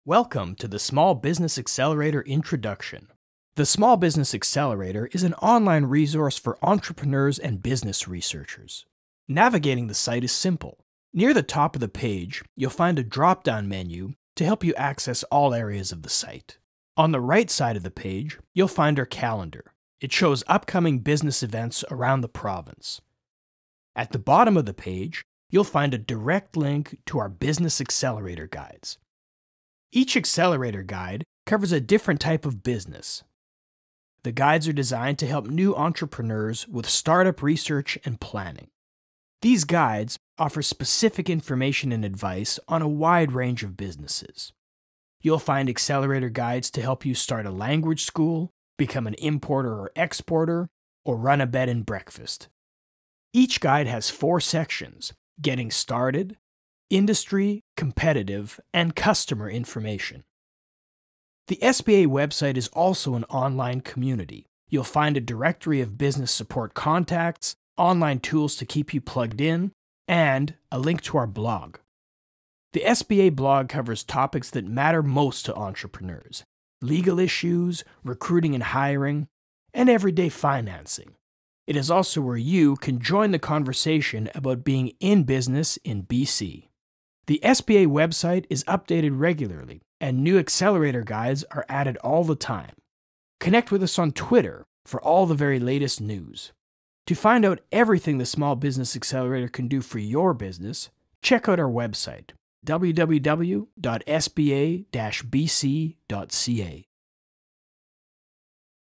Welcome to the Small Business Accelerator Introduction. The Small Business Accelerator is an online resource for entrepreneurs and business researchers. Navigating the site is simple. Near the top of the page, you'll find a drop-down menu to help you access all areas of the site. On the right side of the page, you'll find our calendar. It shows upcoming business events around the province. At the bottom of the page, you'll find a direct link to our Business Accelerator guides. Each Accelerator guide covers a different type of business. The guides are designed to help new entrepreneurs with startup research and planning. These guides offer specific information and advice on a wide range of businesses. You'll find Accelerator guides to help you start a language school, become an importer or exporter, or run a bed and breakfast. Each guide has 4 sections: Getting Started, Industry, Competitive, and Customer Information. The SBA website is also an online community. You'll find a directory of business support contacts, online tools to keep you plugged in, and a link to our blog. The SBA blog covers topics that matter most to entrepreneurs: legal issues, recruiting and hiring, and everyday financing. It is also where you can join the conversation about being in business in BC. The SBA website is updated regularly, and new Accelerator guides are added all the time. Connect with us on Twitter for all the very latest news. To find out everything the Small Business Accelerator can do for your business, check out our website, www.sba-bc.ca.